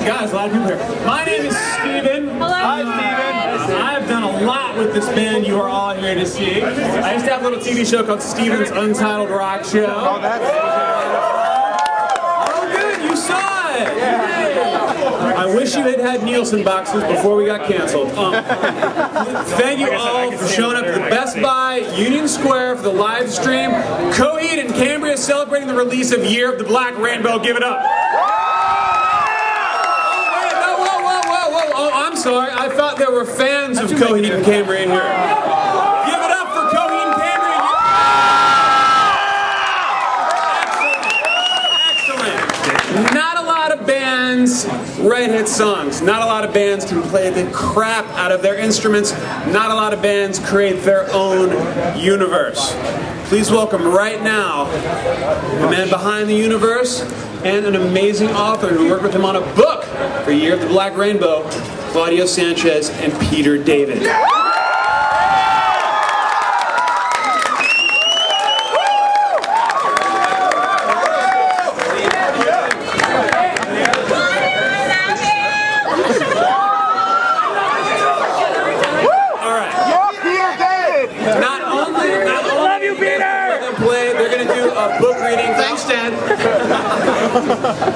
Guys, a lot of people here. My name is Steven. Hello. Hi, Steven. I've done a lot with this band you are all here to see. I used to have a little TV show called Steven's Untitled Rock Show. Oh, that's... Oh, good, you saw it. I wish you had had Nielsen boxes before we got canceled. Thank you all for showing up to the Best Buy Union Square for the live stream. Coheed and Cambria celebrating the release of Year of the Black Rainbow. Give it up. Oh, I'm sorry. I thought there were fans of Coheed and Cambria in here. Give it up for Coheed and Cambria. Excellent. Not a lot of bands write hit songs. Not a lot of bands can play the crap out of their instruments. Not a lot of bands create their own universe. Please welcome right now the man behind the universe and an amazing author who worked with him on a book for Year of the Black Rainbow, Claudio Sanchez and Peter David. Book reading. Thanks, Dad.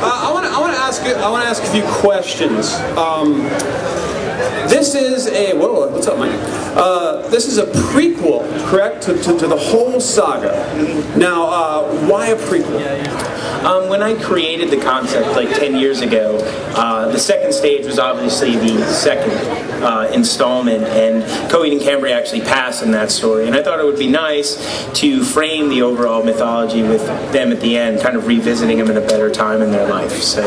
I want to ask a few questions. This is a what's up, Mike? This is a prequel, correct, to the whole saga. Now, why a prequel? When I created the concept like 10 years ago, the second stage was obviously the second installment, and Coheed and Cambria actually passed in that story. And I thought it would be nice to frame the overall mythology with them at the end, kind of revisiting them in a better time in their life. So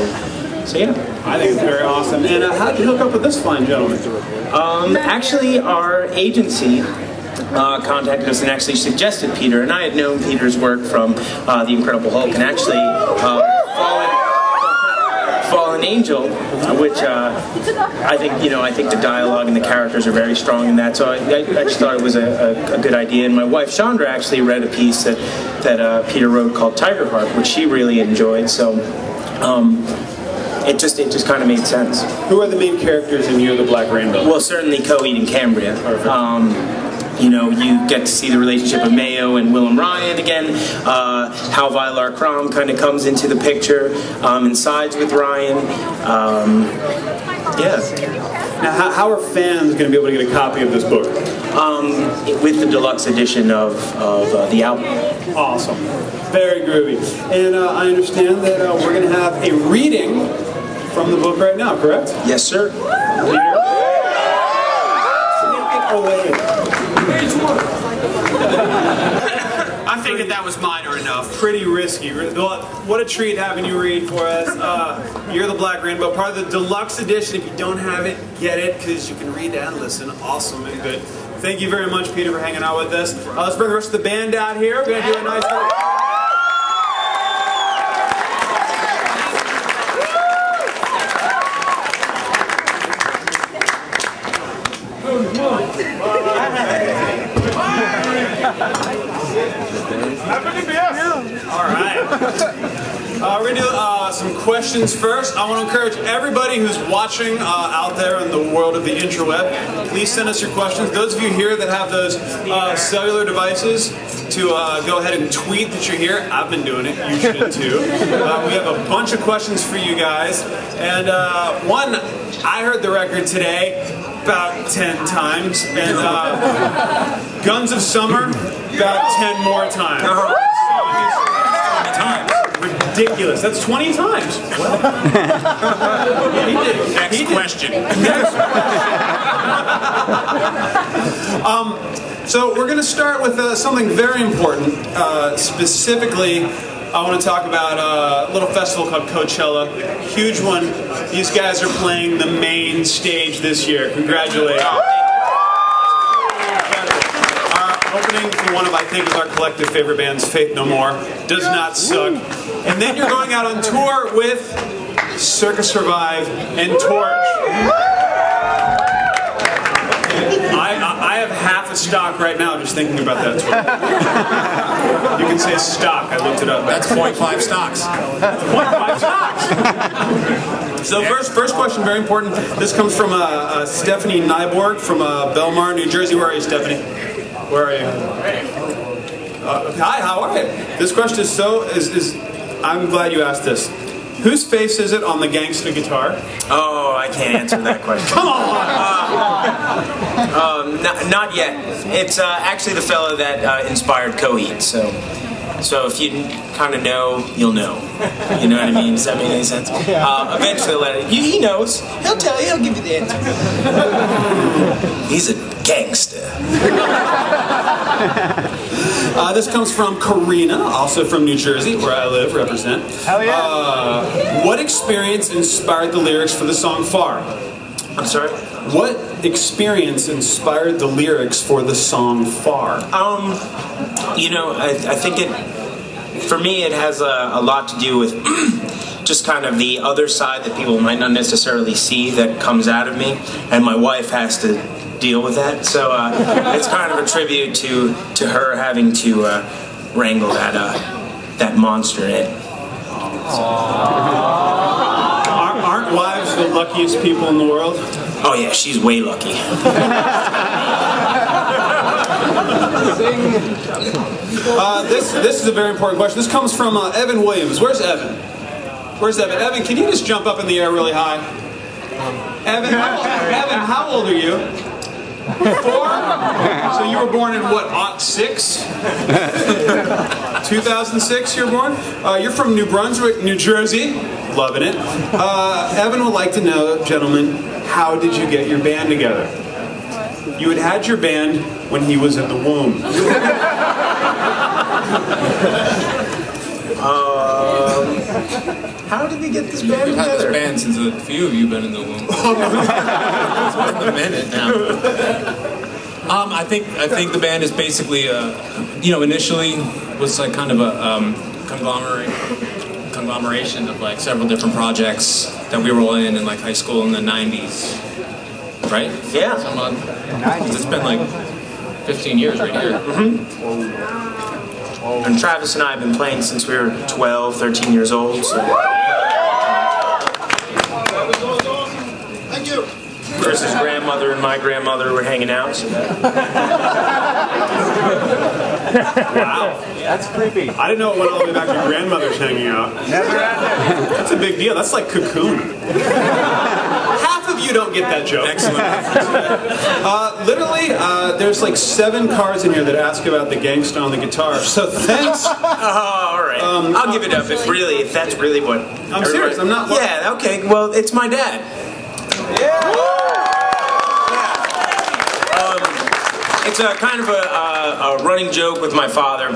yeah. I think it's very awesome. And how did you hook up with this fine gentleman? Actually, our agency contacted us and actually suggested Peter, and I had known Peter's work from The Incredible Hulk and actually Fallen Angel, which I think the dialogue and the characters are very strong in that. So I just thought it was a good idea. And my wife Chandra actually read a piece that Peter wrote called Tiger Heart, which she really enjoyed. So it just kind of made sense. Who are the main characters in Year of the Black Rainbow? Well, certainly Coheed and Cambria. You get to see the relationship of Mayo and Willem Ryan again, how Vylar Krom kind of comes into the picture and sides with Ryan. Yeah. Now, how are fans going to be able to get a copy of this book? With the deluxe edition of the album. Awesome. Very groovy. And I understand that we're going to have a reading from the book right now, correct? Yes, sir. Peter? Take it away. I figured that was minor enough. Pretty risky. What a treat having you read for us. Year of the Black Rainbow, part of the deluxe edition. If you don't have it, get it, because you can read and listen. Awesome and good. Thank you very much, Peter, for hanging out with us. Let's bring the rest of the band out here. We're going to do a nice little... Alright. We're going to do some questions first. I want to encourage everybody who's watching out there in the world of the interweb, please send us your questions. Those of you here that have those cellular devices, to go ahead and tweet that you're here. I've been doing it. You should too. We have a bunch of questions for you guys. And one, I heard the record today about 10 times. And Guns of Summer, about 10 more times. Ridiculous. That's 20 times. Well, Next question. So we're going to start with something very important. Specifically, I want to talk about a little festival called Coachella. Huge one. These guys are playing the main stage this year. Congratulations. Opening for one of, I think, is our collective favorite bands, Faith No More. Does not suck. And then you're going out on tour with Circus Survive and Torch. I have half a stock right now just thinking about that tour. You can say stock. I looked it up. That's 0.5 stocks. 0.5 stocks. So first question, very important. This comes from Stephanie Nyborg from Belmar, New Jersey. Where are you, Stephanie? Where are you? Hi, how are you? This question is I'm glad you asked this. Whose face is it on the Gangsta guitar? Oh, I can't answer that question. Come on! Not yet. It's actually the fellow that inspired Coheed, so if you kind of know, you'll know. You know what I mean? Does that make any sense? Eventually, he knows. He'll tell you. He'll give you the answer. He's a gangster. This comes from Karina, also from New Jersey, where I live, represent. Hell yeah. What experience inspired the lyrics for the song Far? I'm sorry? What experience inspired the lyrics for the song Far? You know, I think for me, it has a lot to do with just kind of the other side that people might not necessarily see that comes out of me, and my wife has to deal with that. So it's kind of a tribute to her having to wrangle that monster in. Aren't wives the luckiest people in the world? Oh yeah, she's way lucky. This is a very important question. This comes from Evan Williams. Where's Evan? Where's Evan? Evan, can you just jump up in the air really high? Evan, how old are you? 4? So you were born in what, 06? 2006 you were born? You're from New Brunswick, New Jersey. Loving it. Evan would like to know, gentlemen, how did you get your band together? You had your band when he was in the womb. How did we get this band We've had together? this band since a few of you been in the womb. It's been a minute now. I think the band is basically, initially was like kind of a conglomeration of like several different projects that we were all in like high school in the 90s, right? Yeah. It's been like 15 years right here. And Travis and I have been playing since we were 12, 13 years old. So. Thank you. Chris's grandmother and my grandmother were hanging out. So Wow. That's creepy. I didn't know it went all the way back to grandmother's hanging out. Never had that. That's a big deal. That's like Cocoon. Half of you don't get that joke. Excellent. Literally, there's like 7 cards in here that ask about the gangsta on the guitar. So thanks. all right. I'll give it up if that's really what. I'm serious. I'm not. Yeah. Okay. Well, it's my dad. It's a kind of a running joke with my father.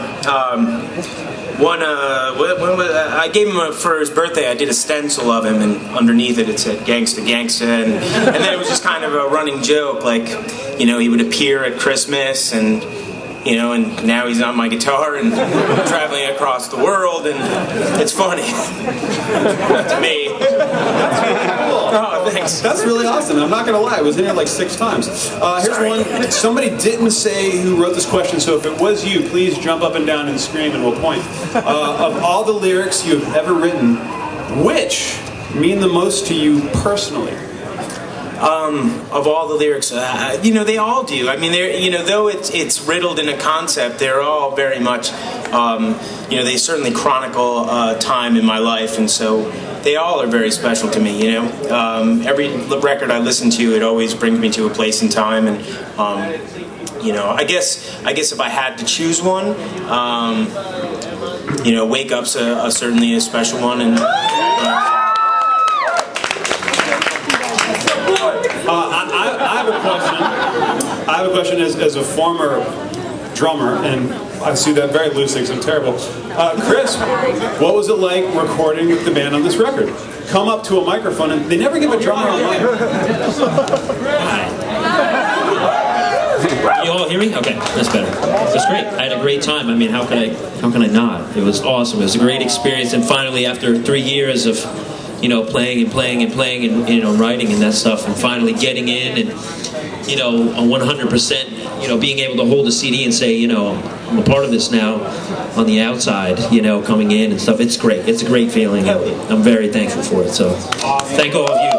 I gave him for his birthday. I did a stencil of him, and underneath it said "Gangsta, Gangsta," and then it was just kind of a running joke, like he would appear at Christmas, and and now he's on my guitar and traveling across the world, and it's funny to me. Oh, thanks. That's really awesome. I'm not going to lie. I was in here like 6 times. Here's one. Somebody didn't say who wrote this question, so if it was you, please jump up and down and scream and we'll point. Of all the lyrics you've ever written, which mean the most to you personally? Of all the lyrics, they all do. I mean, they're, though it's riddled in a concept, they're all very much, they certainly chronicle time in my life, and so they all are very special to me. Every record I listen to, it always brings me to a place in time, and I guess if I had to choose one, Wake Up's certainly a special one, and. I have a question as a former drummer, and I see that very loosely because I'm terrible. Chris, what was it like recording with the band on this record? Come up to a microphone, and they never give a drummer a mic. You all hear me? Okay, that's better. That's great. I had a great time. I mean, how can I not? It was awesome. It was a great experience, and finally, after 3 years of playing and writing and that stuff, and finally getting in and you know, 100%, you know, being able to hold a CD and say, you know, I'm a part of this now on the outside, you know, coming in and stuff. It's great. It's a great feeling. I'm very thankful for it. So thank all of you.